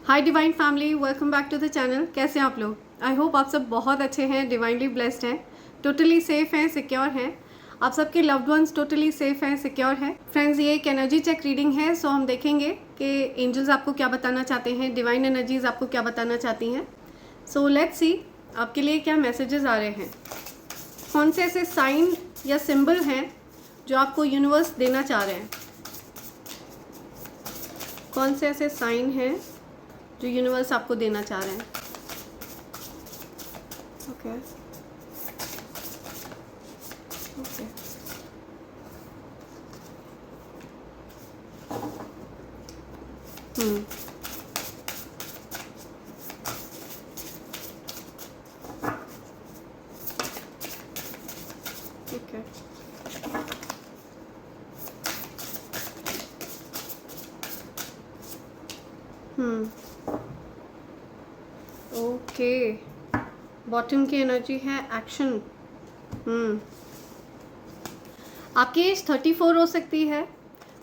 Hi divine family, welcome back to the channel. कैसे हैं आप लोग? आई होप आप सब बहुत अच्छे हैं, डिवाइनली ब्लेस्ड हैं, टोटली सेफ हैं, सिक्योर हैं। आप सबके लव्ड वंस टोटली सेफ हैं, सिक्योर हैं। फ्रेंड्स, ये एक एनर्जी चेक रीडिंग है, सो हम देखेंगे कि एंजल्स आपको क्या बताना चाहते हैं, डिवाइन एनर्जीज आपको क्या बताना चाहती हैं। सो लेट्स सी आपके लिए क्या मैसेजेस आ रहे हैं। कौन से ऐसे साइन या सिंबल हैं जो आपको यूनिवर्स देना चाह रहे हैं? कौन से ऐसे साइन हैं जो यूनिवर्स आपको देना चाह रहे हैं? Okay okay okay okay bottom की एनर्जी है एक्शन। आपकी एज 34 हो सकती है।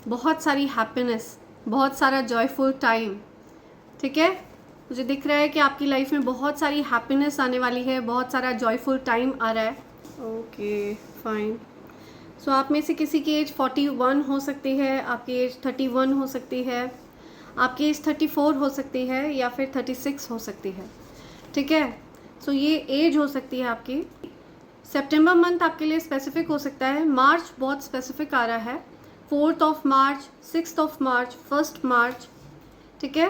बहुत सारी हैप्पीनेस, बहुत सारा जॉयफुल टाइम। ठीक है, मुझे दिख रहा है कि आपकी लाइफ में बहुत सारी हैप्पीनेस आने वाली है, बहुत सारा जॉयफुल टाइम आ रहा है। Okay fine. सो आप में से किसी की एज 41 हो सकती है, आपकी एज 31 हो सकती है, आपकी एज 34 हो सकती है या फिर 36 हो सकती है। ठीक है, सो ये एज हो सकती है आपकी। सितंबर मंथ आपके लिए स्पेसिफिक हो सकता है। मार्च बहुत स्पेसिफिक आ रहा है, 4th of March, 6th of March, 1st मार्च। ठीक है,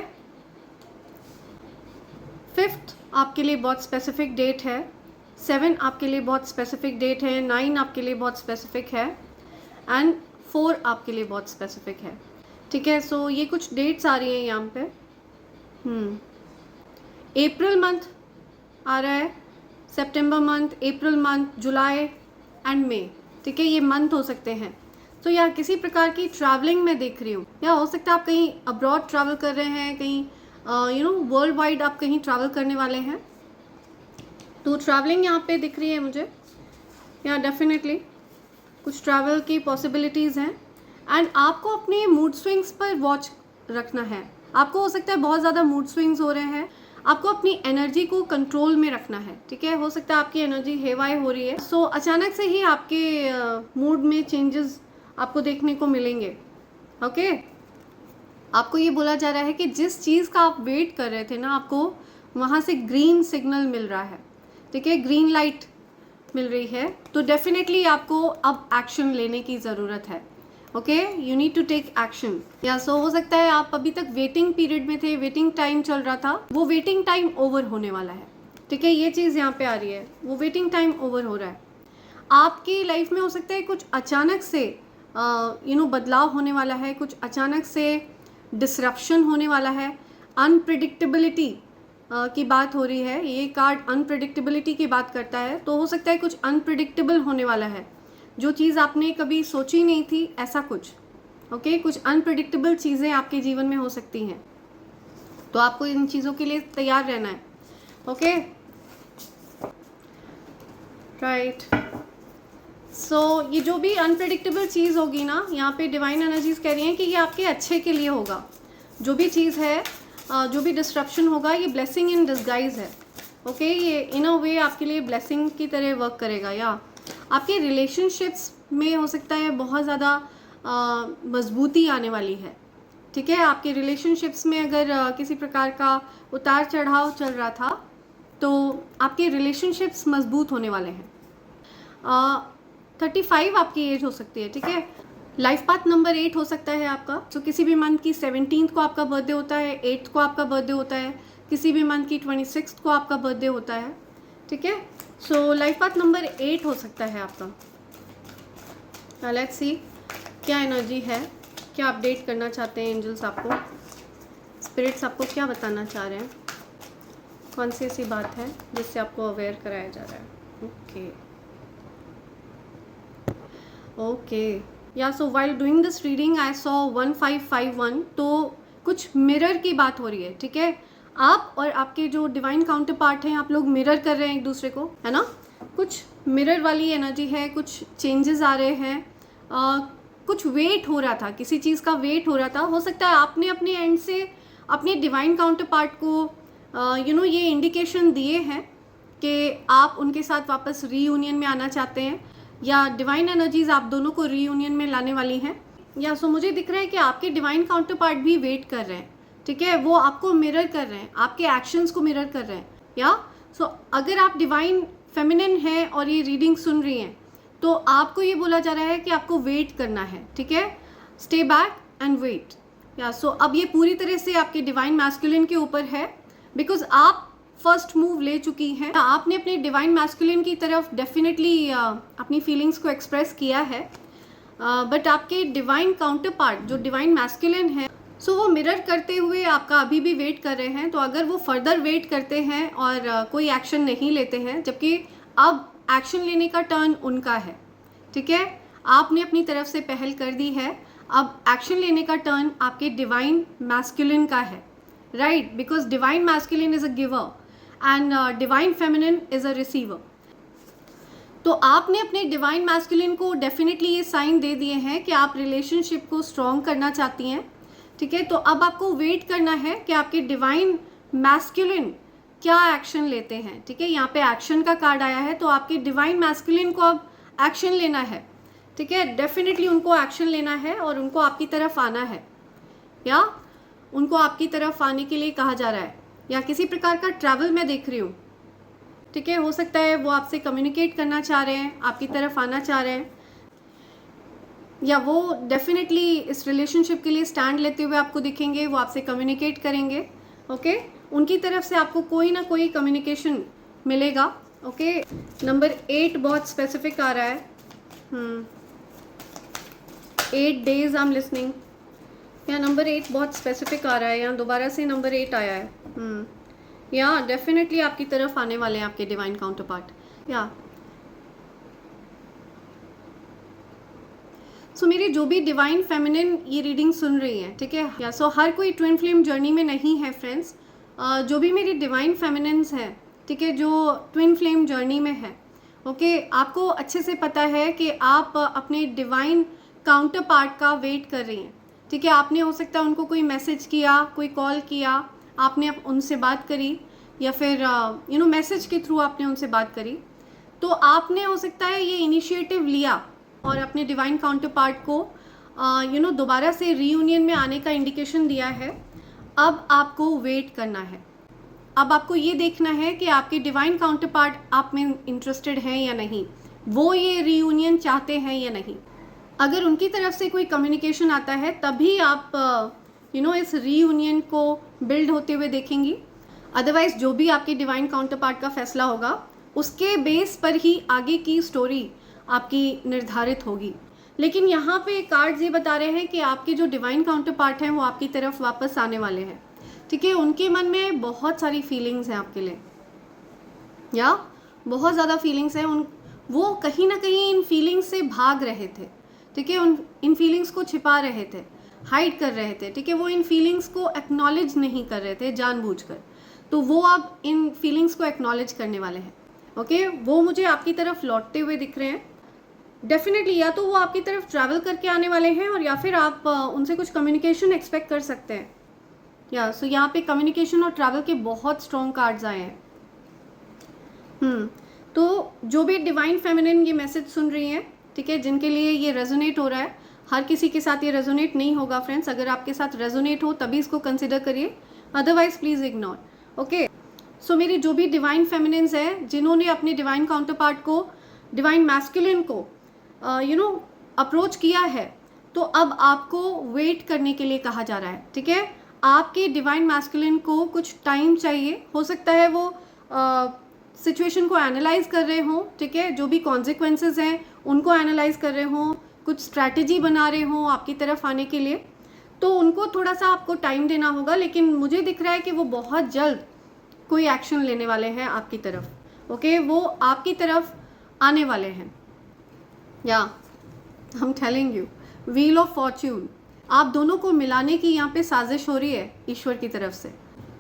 5th आपके लिए बहुत स्पेसिफिक डेट है, 7 आपके लिए बहुत स्पेसिफिक डेट है, 9 आपके लिए बहुत स्पेसिफिक है एंड 4 आपके लिए बहुत स्पेसिफिक है। ठीक है, सो ये कुछ डेट्स आ रही हैं यहाँ पे। अप्रैल मंथ आ रहा है, सितंबर मंथ, अप्रैल मंथ, जुलाई एंड मई। ठीक है, ये मंथ हो सकते हैं। तो या किसी प्रकार की ट्रैवलिंग में देख रही हूँ, या हो सकता है आप कहीं अब्रॉड ट्रैवल कर रहे हैं, कहीं वर्ल्ड वाइड आप कहीं ट्रैवल करने वाले हैं। तो ट्रैवलिंग यहाँ पे दिख रही है मुझे, या डेफिनेटली कुछ ट्रैवल की पॉसिबिलिटीज़ हैं। एंड आपको अपने मूड स्विंग्स पर वॉच रखना है। आपको हो सकता है बहुत ज़्यादा मूड स्विंग्स हो रहे हैं, आपको अपनी एनर्जी को कंट्रोल में रखना है। ठीक है, हो सकता है आपकी एनर्जी हेवाई हो रही है, सो अचानक से ही आपके मूड में चेंजेस आपको देखने को मिलेंगे। ओके, आपको ये बोला जा रहा है कि जिस चीज़ का आप वेट कर रहे थे ना, आपको वहाँ से ग्रीन सिग्नल मिल रहा है। ठीक है, ग्रीन लाइट मिल रही है, तो डेफिनेटली आपको अब एक्शन लेने की ज़रूरत है। Okay, you need to take action. या सो हो सकता है आप अभी तक वेटिंग पीरियड में थे, वेटिंग टाइम चल रहा था, वो वेटिंग टाइम ओवर होने वाला है। ठीक है, ये चीज़ यहाँ पे आ रही है, वो वेटिंग टाइम ओवर हो रहा है। आपकी लाइफ में हो सकता है कुछ अचानक से बदलाव होने वाला है, कुछ अचानक से डिसरप्शन होने वाला है। अनप्रिडिक्टेबिलिटी की बात हो रही है, ये कार्ड अनप्रिडिक्टेबिलिटी की बात करता है। तो हो सकता है कुछ अनप्रिडिक्टेबल होने वाला है, जो चीज़ आपने कभी सोची नहीं थी, ऐसा कुछ। ओके, कुछ अनप्रिडिक्टेबल चीज़ें आपके जीवन में हो सकती हैं, तो आपको इन चीज़ों के लिए तैयार रहना है। Okay right. सो ये जो भी अनप्रिडिक्टेबल चीज़ होगी ना, यहाँ पे डिवाइन एनर्जीज कह रही हैं कि ये आपके अच्छे के लिए होगा। जो भी चीज़ है, जो भी डिस्ट्रप्शन होगा, ये ब्लेसिंग इन डिस्गाइज है। ओके, ये इन अ वे आपके लिए ब्लेसिंग की तरह वर्क करेगा। या आपके रिलेशनशिप्स में हो सकता है बहुत ज़्यादा मजबूती आने वाली है। ठीक है, आपके रिलेशनशिप्स में अगर किसी प्रकार का उतार चढ़ाव चल रहा था, तो आपके रिलेशनशिप्स मजबूत होने वाले हैं। 35 आपकी एज हो सकती है। ठीक है, लाइफ पाथ नंबर 8 हो सकता है आपका। तो किसी भी मंथ की 17th को आपका बर्थडे होता है, 8th को आपका बर्थडे होता है, किसी भी मंथ की 26th को आपका बर्थडे होता है। ठीक है, सो लाइफ पाथ नंबर 8 हो सकता है आपका। लेट्स सी क्या एनर्जी है, क्या अपडेट करना चाहते हैं एंजल्स आपको, स्पिरिट्स आपको क्या बताना चाह रहे हैं, कौन सी ऐसी बात है जिससे आपको अवेयर कराया जा रहा है। ओके या so while doing this reading I saw 1551, तो कुछ मिरर की बात हो रही है। ठीक है, आप और आपके जो डिवाइन काउंटर पार्ट हैं, आप लोग मिरर कर रहे हैं एक दूसरे को, है ना। कुछ मिरर वाली एनर्जी है, कुछ चेंजेस आ रहे हैं, कुछ वेट हो रहा था, किसी चीज़ का वेट हो रहा था। हो सकता है आपने अपने एंड से अपने डिवाइन काउंटर पार्ट को ये इंडिकेशन दिए हैं कि आप उनके साथ वापस रीयूनियन में आना चाहते हैं, या डिवाइन एनर्जीज आप दोनों को रीयूनियन में लाने वाली हैं। या सो मुझे दिख रहा है कि आपके डिवाइन काउंटर पार्ट भी वेट कर रहे हैं, ठीक है, वो आपको मिरर कर रहे हैं, आपके एक्शंस को मिरर कर रहे हैं। या सो अगर आप डिवाइन फेमिनिन हैं और ये रीडिंग सुन रही हैं, तो आपको ये बोला जा रहा है कि आपको वेट करना है, ठीक है, स्टे बैक एंड वेट। या सो अब ये पूरी तरह से आपके डिवाइन मैस्कुलिन के ऊपर है, बिकॉज आप फर्स्ट मूव ले चुकी हैं। आपने अपने डिवाइन मैस्कुलिन की तरफ डेफिनेटली अपनी फीलिंग्स को एक्सप्रेस किया है, बट आपके डिवाइन काउंटर पार्ट जो डिवाइन मैस्कुलिन है, सो वो मिरर करते हुए आपका अभी भी वेट कर रहे हैं। तो अगर वो फर्दर वेट करते हैं और कोई एक्शन नहीं लेते हैं, जबकि अब एक्शन लेने का टर्न उनका है, ठीक है, आपने अपनी तरफ से पहल कर दी है, अब एक्शन लेने का टर्न आपके डिवाइन मैस्कुलिन का है, right, because divine masculine is a giver and divine feminine is a receiver. तो आपने अपने डिवाइन मैस्कुलिन को डेफिनेटली ये साइन दे दिए हैं कि आप रिलेशनशिप को स्ट्रॉन्ग करना चाहती हैं, ठीक है। तो अब आपको वेट करना है कि आपके डिवाइन मैस्कुलिन क्या एक्शन लेते हैं, ठीक है। यहाँ पे एक्शन का कार्ड आया है, तो आपके डिवाइन मैस्कुलिन को अब एक्शन लेना है, ठीक है, डेफिनेटली उनको एक्शन लेना है और उनको आपकी तरफ आना है, या उनको आपकी तरफ आने के लिए कहा जा रहा है, या किसी प्रकार का ट्रैवल मैं देख रही हूँ, ठीक है। हो सकता है वो आपसे कम्युनिकेट करना चाह रहे हैं, आपकी तरफ आना चाह रहे हैं, या वो डेफिनेटली इस रिलेशनशिप के लिए स्टैंड लेते हुए आपको दिखेंगे, वो आपसे कम्युनिकेट करेंगे, ओके। उनकी तरफ से आपको कोई ना कोई कम्युनिकेशन मिलेगा, ओके। नंबर 8 बहुत स्पेसिफिक आ रहा है, 8 days आई एम लिसनिंग, या नंबर 8 बहुत स्पेसिफिक आ रहा है, यहाँ दोबारा से नंबर 8 आया है, या डेफिनेटली आपकी तरफ आने वाले हैं आपके डिवाइन काउंटर पार्ट। या सो मेरी जो भी डिवाइन फेमिनिन ये रीडिंग सुन रही है, ठीक है, या सो हर कोई ट्विन फ्लेम जर्नी में नहीं है फ्रेंड्स, जो भी मेरी डिवाइन फेमिनिन्स हैं, ठीक है, जो ट्विन फ्लेम जर्नी में है, ओके, आपको अच्छे से पता है कि आप अपने डिवाइन काउंटर पार्ट का वेट कर रही हैं, ठीक है। आपने हो सकता है उनको कोई मैसेज किया, कोई कॉल किया, आपने उनसे बात करी, या फिर मैसेज के थ्रू आपने उनसे बात करी, तो आपने हो सकता है ये इनिशिएटिव लिया और अपने डिवाइन काउंटर पार्ट को दोबारा से रीयूनियन में आने का इंडिकेशन दिया है। अब आपको वेट करना है, अब आपको ये देखना है कि आपके डिवाइन काउंटर पार्ट आप में इंटरेस्टेड हैं या नहीं, वो ये रीयूनियन चाहते हैं या नहीं। अगर उनकी तरफ से कोई कम्युनिकेशन आता है तभी आप इस रीयूनियन को बिल्ड होते हुए देखेंगी। अदरवाइज जो भी आपके डिवाइन काउंटर पार्ट का फैसला होगा उसके बेस पर ही आगे की स्टोरी आपकी निर्धारित होगी। लेकिन यहाँ पे कार्ड्स ये बता रहे हैं कि आपके जो डिवाइन काउंटर पार्ट हैं वो आपकी तरफ वापस आने वाले हैं, ठीक है। उनके मन में बहुत सारी फीलिंग्स हैं आपके लिए, या बहुत ज़्यादा फीलिंग्स हैं। वो कहीं ना कहीं इन फीलिंग्स से भाग रहे थे, ठीक है, इन फीलिंग्स को छिपा रहे थे, हाइड कर रहे थे, ठीक है, वो इन फीलिंग्स को एक्नॉलेज नहीं कर रहे थे जानबूझकर। तो वो अब इन फीलिंग्स को एक्नॉलेज करने वाले हैं, ओके। वो मुझे आपकी तरफ लौटते हुए दिख रहे हैं डेफिनेटली। या तो वो आपकी तरफ ट्रैवल करके आने वाले हैं, और या फिर आप उनसे कुछ कम्युनिकेशन एक्सपेक्ट कर सकते हैं। या सो यहाँ पे कम्युनिकेशन और ट्रैवल के बहुत स्ट्रॉन्ग कार्ड्स आए हैं। तो जो भी डिवाइन फेमिनिन ये मैसेज सुन रही हैं, ठीक है, जिनके लिए ये रेजोनेट हो रहा है, हर किसी के साथ ये रेजोनेट नहीं होगा फ्रेंड्स। अगर आपके साथ रेजोनेट हो तभी इसको कंसिडर करिए, अदरवाइज प्लीज़ इग्नोर, ओके। सो मेरी जो भी डिवाइन फेमिनिन्स हैं जिन्होंने अपने डिवाइन काउंटर पार्ट को, डिवाइन मैस्कुलिन को अप्रोच किया है, तो अब आपको वेट करने के लिए कहा जा रहा है, ठीक है। आपके डिवाइन मैस्कुलिन को कुछ टाइम चाहिए, हो सकता है वो सिचुएशन को एनालाइज कर रहे हों, ठीक है, जो भी कॉन्सिक्वेंसेस हैं उनको एनालाइज कर रहे हों, कुछ स्ट्रैटेजी बना रहे हों आपकी तरफ आने के लिए, तो उनको थोड़ा सा आपको टाइम देना होगा। लेकिन मुझे दिख रहा है कि वो बहुत जल्द कोई एक्शन लेने वाले हैं आपकी तरफ, ओके, वो आपकी तरफ आने वाले हैं। या I am telling you, wheel of Fortune, आप दोनों को मिलाने की यहाँ पे साजिश हो रही है ईश्वर की तरफ से,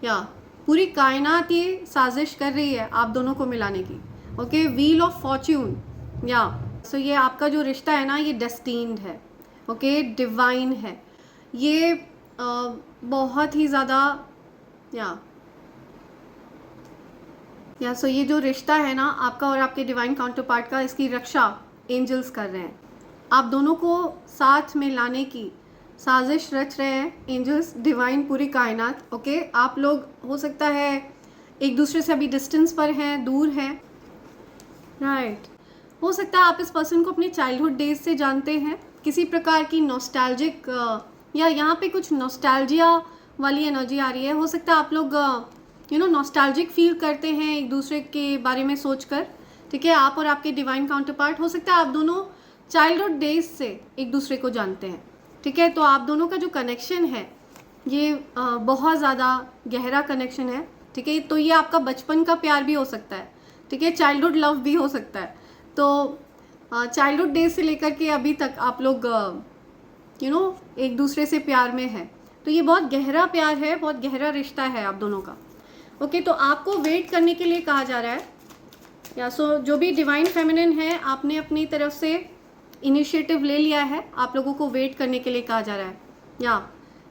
या पूरी कायनात ये साजिश कर रही है आप दोनों को मिलाने की, ओके। व्हील ऑफ फॉर्च्यून, या सो ये आपका जो रिश्ता है ना, ये डेस्टीन्ड है, ओके, डिवाइन है, ये बहुत ही ज़्यादा सो ये जो रिश्ता है ना आपका और आपके डिवाइन काउंटर पार्ट का, इसकी रक्षा एंजल्स कर रहे हैं। आप दोनों को साथ में लाने की साजिश रच रहे हैं एंजल्स, डिवाइन, पूरी कायनात। ओके, आप लोग हो सकता है एक दूसरे से अभी डिस्टेंस पर हैं, दूर हैं, राइट। हो सकता है आप इस पर्सन को अपने चाइल्डहुड डेज से जानते हैं, किसी प्रकार की नॉस्टैल्जिक या यहाँ पे कुछ नॉस्टैल्जिया वाली एनर्जी आ रही है। हो सकता है आप लोग नॉस्टैल्जिक फील करते हैं एक दूसरे के बारे में सोचकर, ठीक है। आप और आपके डिवाइन काउंटर पार्ट, हो सकता है आप दोनों चाइल्डहुड डेज से एक दूसरे को जानते हैं, ठीक है। तो आप दोनों का जो कनेक्शन है ये बहुत ज़्यादा गहरा कनेक्शन है, ठीक है। तो ये आपका बचपन का प्यार भी हो सकता है, ठीक है, चाइल्डहुड लव भी हो सकता है। तो चाइल्डहुड डेज से लेकर के अभी तक आप लोग एक दूसरे से प्यार में है। तो ये बहुत गहरा प्यार है, बहुत गहरा रिश्ता है आप दोनों का। ओके, तो आपको वेट करने के लिए कहा जा रहा है सो जो भी डिवाइन फेमिनिन है, आपने अपनी तरफ से इनिशिएटिव ले लिया है, आप लोगों को वेट करने के लिए कहा जा रहा है।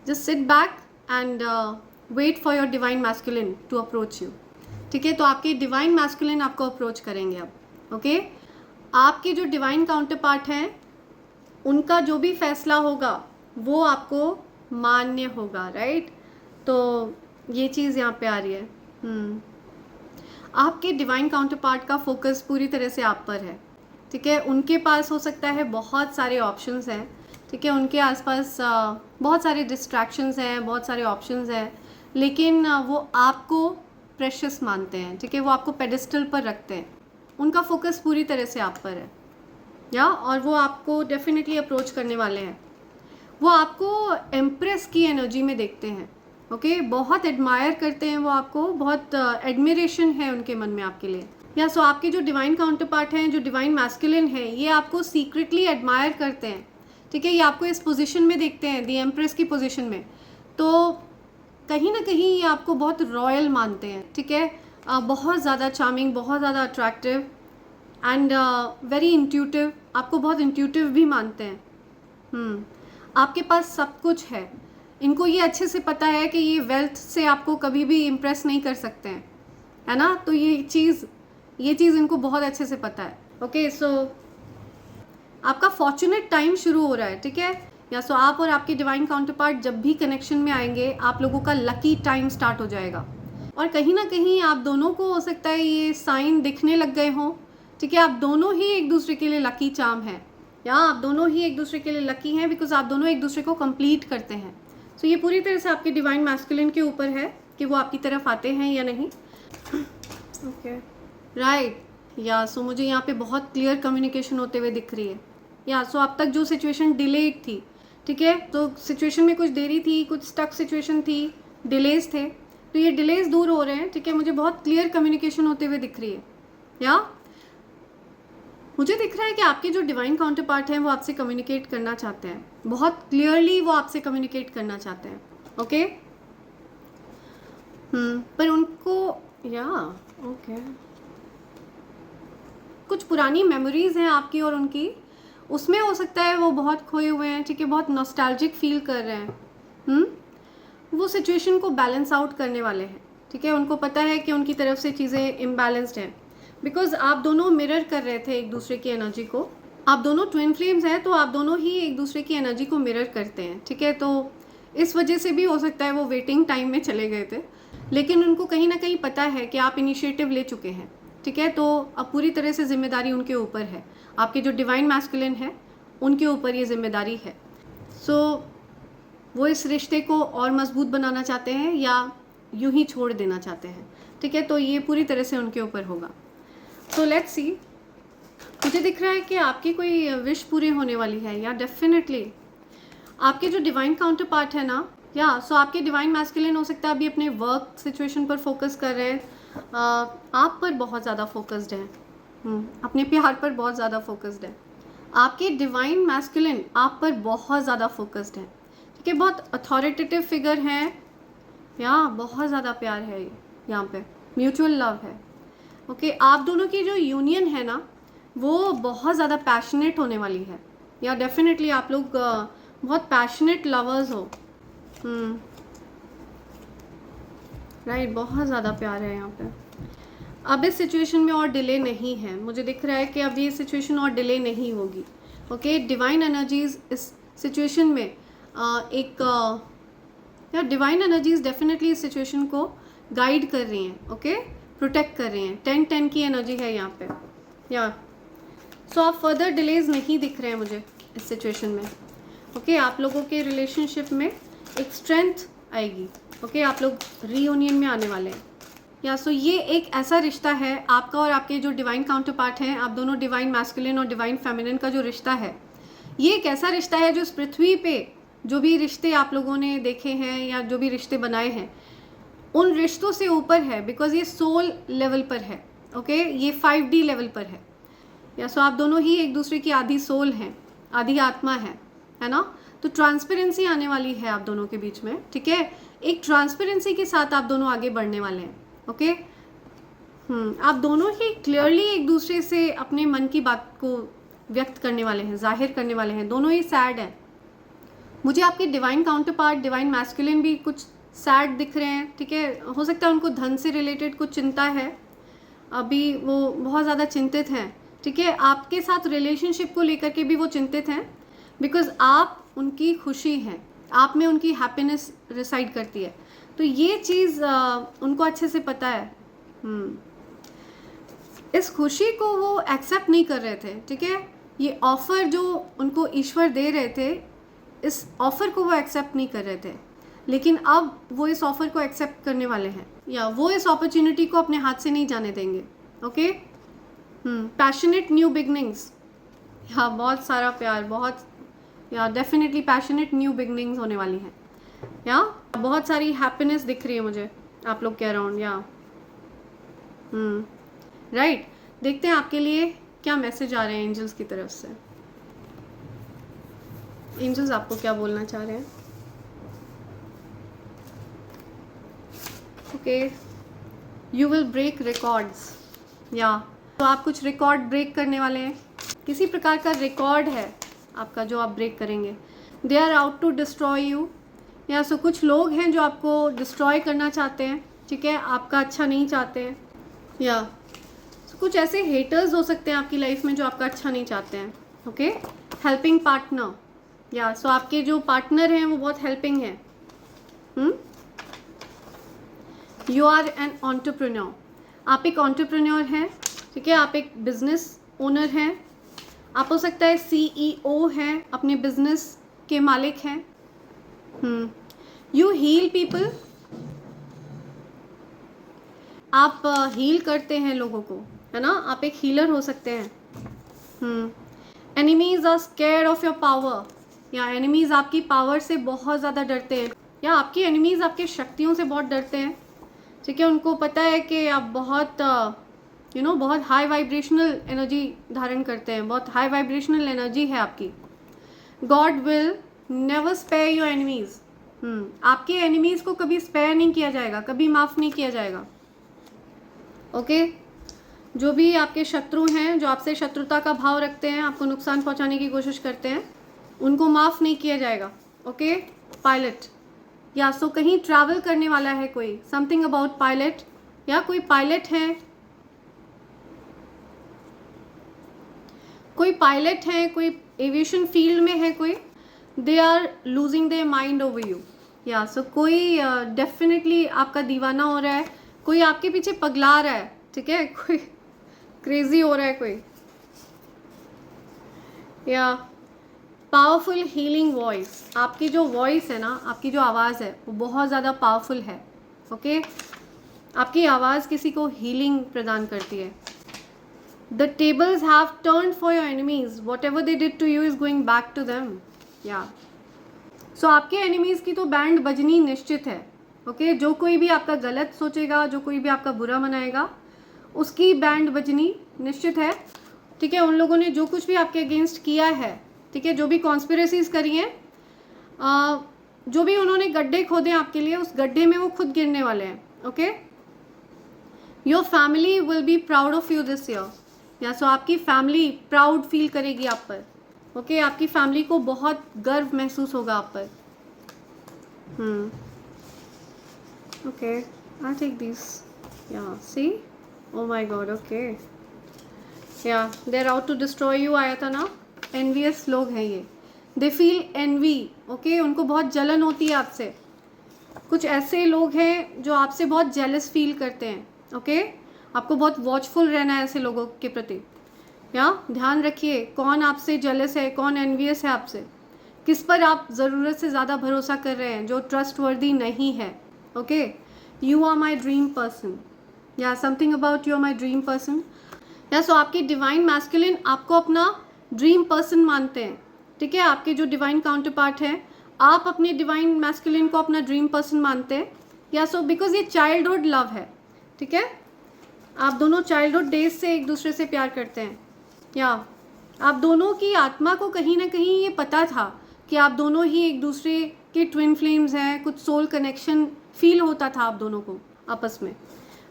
Just sit back and wait for your divine masculine to approach you, ठीक है। तो आपके डिवाइन मैस्कुलिन आपको अप्रोच करेंगे अब। ओके, आपके जो डिवाइन काउंटर पार्ट हैं उनका जो भी फैसला होगा वो आपको मान्य होगा, राइट। तो ये चीज़ यहाँ पे आ रही है। आपके डिवाइन काउंटर पार्ट का फोकस पूरी तरह से आप पर है, ठीक है। उनके पास हो सकता है बहुत सारे ऑप्शंस हैं, ठीक है। उनके आसपास बहुत सारे डिस्ट्रैक्शंस हैं, बहुत सारे ऑप्शंस हैं, लेकिन वो आपको प्रेशियस मानते हैं, ठीक है। वो आपको पेडिस्टल पर रखते हैं, उनका फोकस पूरी तरह से आप पर है और वो आपको डेफिनेटली अप्रोच करने वाले हैं। वो आपको एम्प्रेस की एनर्जी में देखते हैं, ओके। बहुत एडमायर करते हैं वो आपको, बहुत एडमिरेशन है उनके मन में आपके लिए। सो आपके जो डिवाइन काउंटर पार्ट हैं, जो डिवाइन मैस्कुलिन है, ये आपको सीक्रेटली एडमायर करते हैं, ठीक है। ये आपको इस पोजीशन में देखते हैं, दी एम्प्रेस की पोजीशन में। तो कहीं ना कहीं ये आपको बहुत रॉयल मानते हैं, ठीक है। बहुत ज़्यादा चार्मिंग, बहुत ज़्यादा अट्रैक्टिव एंड वेरी इंट्यूटिव, आपको बहुत इंट्यूटिव भी मानते हैं। आपके पास सब कुछ है, इनको ये अच्छे से पता है कि ये वेल्थ से आपको कभी भी इम्प्रेस नहीं कर सकते हैं, है ना। तो ये चीज़ इनको बहुत अच्छे से पता है। ओके, सो आपका फॉर्चुनेट टाइम शुरू हो रहा है, ठीक है। सो आप और आपके डिवाइन काउंटर पार्ट जब भी कनेक्शन में आएंगे, आप लोगों का लकी टाइम स्टार्ट हो जाएगा। और कहीं ना कहीं आप दोनों को हो सकता है ये साइन दिखने लग गए हों, ठीक है। आप दोनों ही एक दूसरे के लिए लकी चार्म हैं, आप दोनों ही एक दूसरे के लिए लकी हैं, बिकॉज आप दोनों एक दूसरे को कंप्लीट करते हैं। सो ये पूरी तरह से आपके डिवाइन मैस्कुलिन के ऊपर है कि वो आपकी तरफ आते हैं या नहीं। Okay, right. सो मुझे यहाँ पे बहुत क्लियर कम्युनिकेशन होते हुए दिख रही है। सो अब तक जो सिचुएशन डिलेड थी, ठीक है, तो सिचुएशन में कुछ देरी थी, कुछ स्टक सिचुएशन थी, डिलेज थे, तो ये डिलेज दूर हो रहे हैं, ठीक है। मुझे बहुत क्लियर कम्युनिकेशन होते हुए दिख रही है। मुझे दिख रहा है कि आपके जो डिवाइन काउंटर पार्ट हैं वो आपसे कम्युनिकेट करना चाहते हैं, बहुत क्लियरली वो आपसे कम्युनिकेट करना चाहते हैं। ओके, पर उनको ओके कुछ पुरानी मेमोरीज हैं आपकी और उनकी, उसमें हो सकता है वो बहुत खोए हुए हैं, ठीक है, बहुत नॉस्टैल्जिक फील कर रहे हैं। वो सिचुएशन को बैलेंस आउट करने वाले हैं, ठीक है। उनको पता है कि उनकी तरफ से चीज़ें इम्बैलेंस्ड हैं, बिकॉज आप दोनों मिरर कर रहे थे एक दूसरे की एनर्जी को। आप दोनों ट्विन फ्लेम्स हैं, तो आप दोनों ही एक दूसरे की एनर्जी को मिरर करते हैं, ठीक है। तो इस वजह से भी हो सकता है वो वेटिंग टाइम में चले गए थे, लेकिन उनको कहीं ना कहीं पता है कि आप इनिशिएटिव ले चुके हैं, ठीक है। तो अब पूरी तरह से जिम्मेदारी उनके ऊपर है, आपके जो डिवाइन मैस्कुलिन है उनके ऊपर ये जिम्मेदारी है। सो वो इस रिश्ते को और मजबूत बनाना चाहते हैं या यूं ही छोड़ देना चाहते हैं, ठीक है। तो ये पूरी तरह से उनके ऊपर होगा। तो लेट्स सी, मुझे दिख रहा है कि आपकी कोई विश पूरी होने वाली है, या डेफिनेटली आपके जो डिवाइन काउंटर पार्ट है ना, सो आपके डिवाइन मैस्कुलिन हो सकता है अभी अपने वर्क सिचुएशन पर फोकस कर रहे हैं, आप पर बहुत ज़्यादा फोकस्ड है, अपने प्यार पर बहुत ज़्यादा फोकस्ड है। आपके डिवाइन मैस्कुलिन आप पर बहुत ज़्यादा फोकस्ड है, ठीक है। बहुत अथॉरिटेटिव फिगर हैं, बहुत ज़्यादा प्यार है यहाँ पे, म्यूचुअल लव है। ओके, आप दोनों की जो यूनियन है ना वो बहुत ज़्यादा पैशनेट होने वाली है, डेफिनेटली आप लोग बहुत पैशनेट लवर्स हो। राइट, बहुत ज़्यादा प्यार है यहाँ पे। अब इस सिचुएशन में और डिले नहीं है, मुझे दिख रहा है कि अब ये सिचुएशन और डिले नहीं होगी। ओके, डिवाइन एनर्जीज इस सिचुएशन में यार डिवाइन एनर्जीज डेफिनेटली इस सिचुएशन को गाइड कर रही हैं। ओके, प्रोटेक्ट कर रही हैं। 10-10 की एनर्जी है यहाँ पे। या सो आप फर्दर डिलेज नहीं दिख रहे हैं मुझे इस सिचुएशन में। ओके, आप लोगों के रिलेशनशिप में एक स्ट्रेंथ आएगी। ओके, आप लोग रीयूनियन में आने वाले हैं। या सो ये एक ऐसा रिश्ता है आपका और आपके जो डिवाइन काउंटर पार्ट हैं, आप दोनों डिवाइन मैस्कुलिन और डिवाइन फेमिनिन का जो रिश्ता है, ये एक ऐसा रिश्ता है जो इस पृथ्वी पे जो भी रिश्ते आप लोगों ने देखे हैं या जो भी रिश्ते बनाए हैं, उन रिश्तों से ऊपर है, बिकॉज ये सोल लेवल पर है। ओके, ये 5D लेवल पर है। या सो आप दोनों ही एक दूसरे की आधी सोल हैं, आधी आत्मा है ना। तो ट्रांसपेरेंसी आने वाली है आप दोनों के बीच में। ठीक है, एक ट्रांसपेरेंसी के साथ आप दोनों आगे बढ़ने वाले हैं। ओके, आप दोनों ही क्लियरली एक दूसरे से अपने मन की बात को व्यक्त करने वाले हैं, जाहिर करने वाले हैं। दोनों ही सैड हैं। मुझे आपके divine counter part divine masculine भी कुछ सैड दिख रहे हैं। ठीक है, हो सकता है उनको धन से रिलेटेड कुछ चिंता है, अभी वो बहुत ज़्यादा चिंतित हैं। ठीक है, आपके साथ रिलेशनशिप को लेकर के भी वो चिंतित हैं, बिकॉज आप उनकी खुशी हैं, आप में उनकी हैप्पीनेस रिसाइड करती है। तो ये चीज़ उनको अच्छे से पता है। इस खुशी को वो एक्सेप्ट नहीं कर रहे थे। ठीक है, ये ऑफ़र जो उनको ईश्वर दे रहे थे, इस ऑफ़र को वो एक्सेप्ट नहीं कर रहे थे, लेकिन अब वो इस ऑफ़र को एक्सेप्ट करने वाले हैं, या वो इस अपॉर्चुनिटी को अपने हाथ से नहीं जाने देंगे। ओके, पैशनेट न्यू बिगनिंग्स, या बहुत सारा प्यार, बहुत या डेफिनेटली पैशनेट न्यू बिगनिंग्स होने वाली हैं, या बहुत सारी हैप्पीनेस दिख रही है मुझे आप लोग के अराउंड। या राइट, देखते हैं आपके लिए क्या मैसेज आ रहे हैं एंजल्स की तरफ से। एंजल्स आपको क्या बोलना चाह रहे हैं? Okay, you will break records. या तो आप कुछ रिकॉर्ड ब्रेक करने वाले हैं, किसी प्रकार का रिकॉर्ड है आपका जो आप ब्रेक करेंगे। They are out to destroy you. या सो कुछ लोग हैं जो आपको डिस्ट्रॉय करना चाहते हैं। ठीक है, आपका अच्छा नहीं चाहते हैं। या सो कुछ ऐसे हेटर्स हो सकते हैं आपकी लाइफ में जो आपका अच्छा नहीं चाहते हैं। Okay, helping partner. या सो आपके जो पार्टनर हैं वो बहुत हेल्पिंग हैं। यू आर एन एंटरप्रेन्योर, आप एक एंटरप्रेन्योर हैं। ठीक है, आप एक बिजनेस ओनर हैं, आप हो सकता है CEO हैं, अपने बिजनेस के मालिक हैं। यू हील पीपल, आप हील करते हैं लोगों को, है ना, आप एक हीलर हो सकते हैं। Enemies are scared of your power, या एनिमीज आपकी पावर से बहुत ज़्यादा डरते हैं, या आपकी एनिमीज आपके शक्तियों से बहुत डरते हैं। ठीक है, उनको पता है कि आप बहुत बहुत हाई वाइब्रेशनल एनर्जी धारण करते हैं, बहुत हाई वाइब्रेशनल एनर्जी है आपकी। God will never spare your enemies, आपके एनिमीज को कभी स्पेयर नहीं किया जाएगा, कभी माफ़ नहीं किया जाएगा। ओके, जो भी आपके शत्रु हैं, जो आपसे शत्रुता का भाव रखते हैं, आपको नुकसान पहुंचाने की कोशिश करते हैं, उनको माफ़ नहीं किया जाएगा। ओके, पायलट, या सो कहीं ट्रैवल करने वाला है कोई, समथिंग अबाउट पायलट, या कोई पायलट है, कोई पायलट है, कोई एविएशन फील्ड में है कोई, they are losing their mind over you. या सो कोई डेफिनेटली आपका दीवाना हो रहा है, कोई आपके पीछे पगला रहा है। ठीक है, कोई क्रेजी हो रहा है कोई। या पावरफुल हीलिंग वॉइस, आपकी जो वॉइस है ना, आपकी जो आवाज़ है वो बहुत ज़्यादा पावरफुल है। ओके, आपकी आवाज़ किसी को हीलिंग प्रदान करती है। The tables have turned for your enemies. Whatever they did to you is going back to them. Yeah. So आपके enemies की तो बैंड बजनी निश्चित है। ओके, जो कोई भी आपका गलत सोचेगा, जो कोई भी आपका बुरा मनाएगा, उसकी बैंड बजनी निश्चित है। ठीक है, उन लोगों ने जो कुछ भी आपके अगेंस्ट किया है, ठीक है, जो भी कॉन्स्पिरेसीज करी हैं, जो भी उन्होंने गड्ढे खोदे आपके लिए, उस गड्ढे में वो खुद गिरने वाले हैं। Okay, your family will be proud of you this year. या सो आपकी फैमिली प्राउड फील करेगी आप पर। ओके, आपकी फैमिली को बहुत गर्व महसूस होगा आप पर। Okay, I'll take these. Yeah, see? Oh my god, okay. Yeah, they're out to destroy you आया था ना. Envious लोग हैं ये. They feel envy. Okay, उनको बहुत जलन होती है आपसे. कुछ ऐसे लोग हैं जो आपसे बहुत जेलस फील करते हैं. ओके, आपको बहुत वॉचफुल रहना है ऐसे लोगों के प्रति. या ध्यान रखिए कौन आपसे जेलस है, कौन एनवियस है आपसे, किस पर आप ज़रूरत से ज़्यादा भरोसा कर रहे हैं जो ट्रस्ट वर्दी नहीं है. Okay, you are my dream person. या something about you are my dream person. या सो आपके डिवाइन मैस्कुलिन आपको अपना ड्रीम पर्सन मानते हैं. ठीक है, आपके जो डिवाइन काउंटर पार्ट है, आप अपने डिवाइन मैस्कुलिन को अपना ड्रीम पर्सन मानते हैं. या सो बिकॉज ये चाइल्डहुड लव है. ठीक है, आप दोनों चाइल्डहुड डेज से एक दूसरे से प्यार करते हैं. या आप दोनों की आत्मा को कहीं ना कहीं ये पता था कि आप दोनों ही एक दूसरे के ट्विन फ्लेम्स हैं. कुछ सोल कनेक्शन फील होता था आप दोनों को आपस में.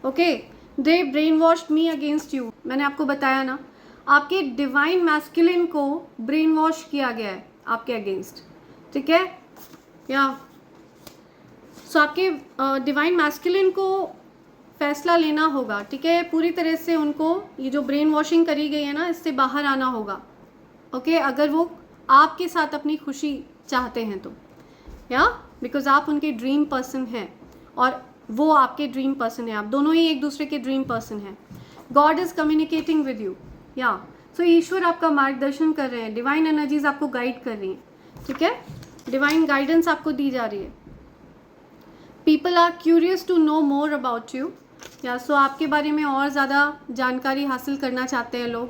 Okay, they brain washed me against you. मैंने आपको बताया ना, आपके डिवाइन मैस्कुलिन को ब्रेन वॉश किया गया है आपके अगेंस्ट. ठीक है, या सो आपके डिवाइन मैस्कुलिन को फैसला लेना होगा. ठीक है, पूरी तरह से उनको ये जो ब्रेन वॉशिंग करी गई है ना, इससे बाहर आना होगा. ओके, अगर वो आपके साथ अपनी खुशी चाहते हैं तो. या बिकॉज आप उनके ड्रीम पर्सन हैं और वो आपके ड्रीम पर्सन है. आप दोनों ही एक दूसरे के ड्रीम पर्सन हैं. God is communicating with you. या सो ईश्वर आपका मार्गदर्शन कर रहे हैं. डिवाइन एनर्जीज आपको गाइड कर रही हैं. ठीक है, डिवाइन गाइडेंस आपको दी जा रही है. People are curious to know more about you. या सो आपके बारे में और ज़्यादा जानकारी हासिल करना चाहते हैं लोग.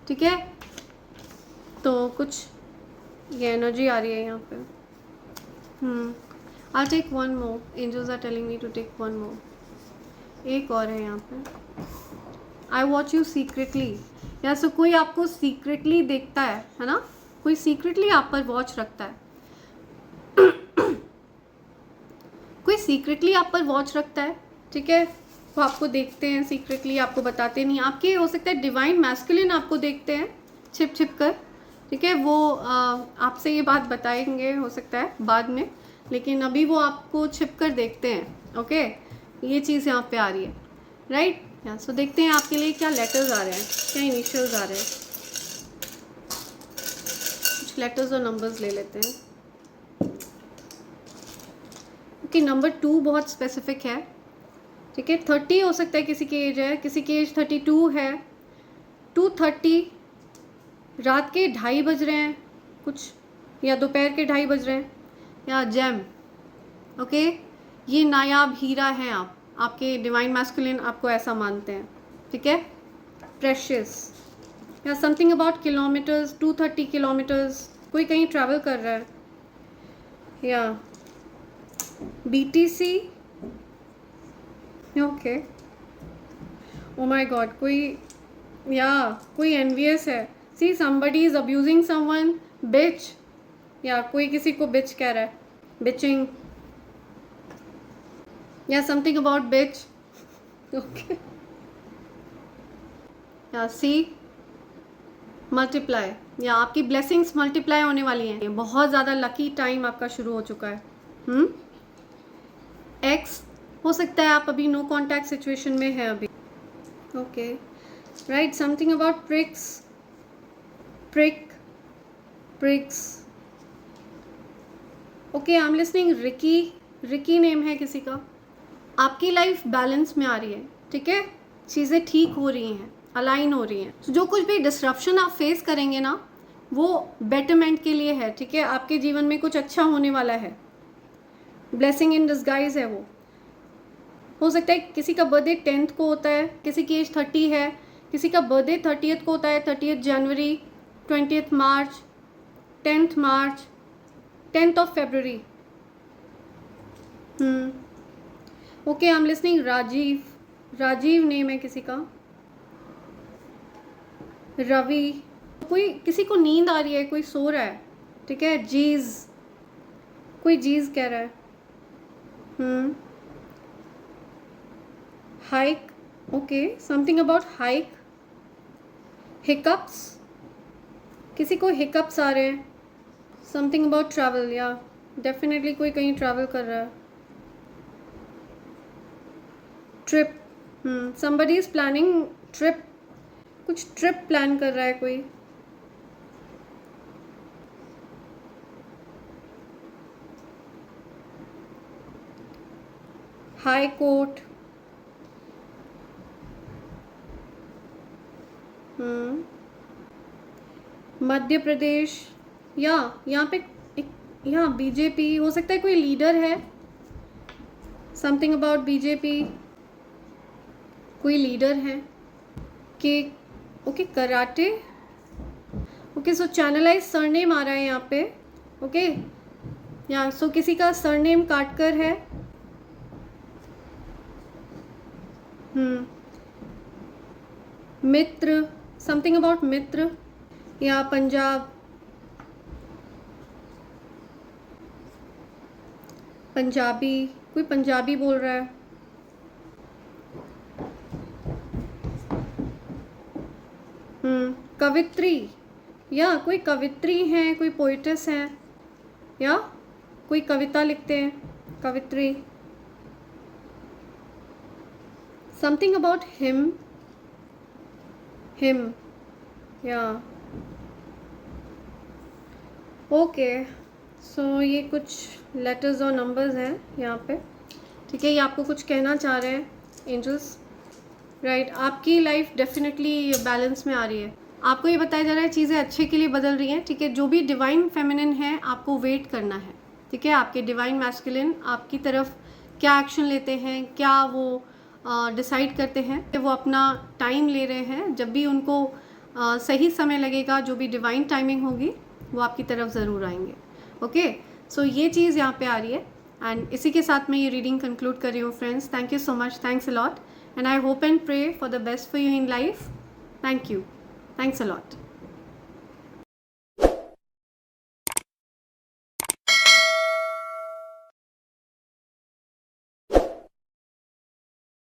ठीक है, तो कुछ ये एनर्जी आ रही है यहाँ पे. I'll take one more. Angels are telling me to take one more. एक और है यहाँ पे. I watch you secretly. या सो कोई आपको सीक्रेटली देखता है ना, कोई सीक्रेटली आप पर वॉच रखता है. कोई सीक्रेटली आप पर वॉच रखता है. ठीक है, वो आपको देखते हैं सीक्रेटली, आपको बताते नहीं. आपके हो सकता है डिवाइन मैस्कुलिन आपको देखते हैं छिप छिप कर. ठीक है, वो आपसे ये बात बताएंगे हो सकता है बाद में, लेकिन अभी वो आपको छिप कर देखते हैं. ओके, ये चीज़ यहाँ पे आ रही है. राइट, या सो देखते हैं आपके लिए क्या लेटर्स आ रहे हैं, क्या इनिशियल्स आ रहे हैं. कुछ लेटर्स और नंबर्स ले लेते हैं. ओके, नंबर 2 बहुत स्पेसिफिक है. ठीक है, 30 हो सकता है किसी की एज है, किसी की एज 32 है. 2:30 रात के 2:30 बज रहे हैं कुछ, या दोपहर के 2:30 बज रहे हैं. या जेम. ओके, ये नायाब हीरा हैं आप. आपके डिवाइन मैस्कुलिन आपको ऐसा मानते हैं. ठीक है, प्रेशियस. या समथिंग अबाउट किलोमीटर्स. 230 किलोमीटर्स. कोई कहीं ट्रैवल कर रहा है. या BTC. Okay, oh my god, कोई एनवियस है. See somebody is abusing someone. Bitch. या कोई किसी को बिच कह रहा है. बिचिंग. या समथिंग अबाउट बिच. ओके, या सी मल्टीप्लाई. या आपकी ब्लेसिंग्स मल्टीप्लाई होने वाली हैं. बहुत ज़्यादा लकी टाइम आपका शुरू हो चुका है. एक्स हो सकता है आप अभी नो कॉन्टैक्ट सिचुएशन में है अभी. Okay, right, something about prix. Okay, I am listening. Ricky name है किसी का. आपकी लाइफ बैलेंस में आ रही है. ठीक है, चीज़ें ठीक हो रही हैं, अलाइन हो रही हैं. तो जो कुछ भी डिस्रप्शन आप फेस करेंगे ना, वो बेटरमेंट के लिए है. ठीक है, आपके जीवन में कुछ अच्छा होने वाला है. ब्लेसिंग इन डिस्गाइज है वो. हो सकता है किसी का बर्थडे 10th को होता है, किसी की एज 30 है, किसी का बर्थडे 30th को होता है. 30th जनवरी, 20th मार्च, 10th मार्च, 10th of February. Okay, I am listening. Rajeev name है किसी का. रवि. कोई किसी को नींद आ रही है, कोई सो रहा है. ठीक है, कोई जीज कह रहा है. Hike. Okay, something about hike. Hiccups. किसी को हिकअप्स आ रहे हैं. Something about travel. या डेफिनेटली कोई कहीं ट्रैवल कर रहा है। Trip, somebody is planning trip, कुछ ट्रिप प्लान कर रहा है कोई। हाई कोर्ट, मध्य प्रदेश, या यहाँ पे यहाँ बीजेपी हो सकता है, कोई लीडर है, समथिंग अबाउट बीजेपी, कोई लीडर है कि okay karate, okay so channelize surname आ रहा है यहाँ पे, ओके या सो किसी का सरनेम काटकर है। मित्र, समथिंग अबाउट मित्र, या पंजाब, पंजाबी, कोई पंजाबी बोल रहा है। कवित्री, या कोई कवित्री हैं, कोई पोइटेस हैं, या कोई कविता लिखते हैं, कवित्री। समथिंग अबाउट हिम, या ओके सो ये कुछ लेटर्स और नंबर्स हैं यहाँ पे, ठीक है। ये आपको कुछ कहना चाह रहे हैं एंजल्स, राइट। आपकी लाइफ डेफिनेटली बैलेंस में आ रही है। आपको ये बताया जा रहा है चीज़ें अच्छे के लिए बदल रही हैं, ठीक है। जो भी डिवाइन फेमिनिन है आपको वेट करना है, ठीक है। आपके डिवाइन मैस्कुलिन आपकी तरफ क्या एक्शन लेते हैं, क्या वो डिसाइड करते हैं, वो अपना टाइम ले रहे हैं। जब भी उनको सही समय लगेगा, जो भी डिवाइन टाइमिंग होगी, वो आपकी तरफ ज़रूर आएंगे, ओके। सो ये चीज़ यहाँ पे आ रही है, एंड इसी के साथ मैं ये रीडिंग कंक्लूड कर रही हूँ friends. Thank you so much, thanks a lot, and I hope and pray for the best for you in life. Thank you. Thanks a lot.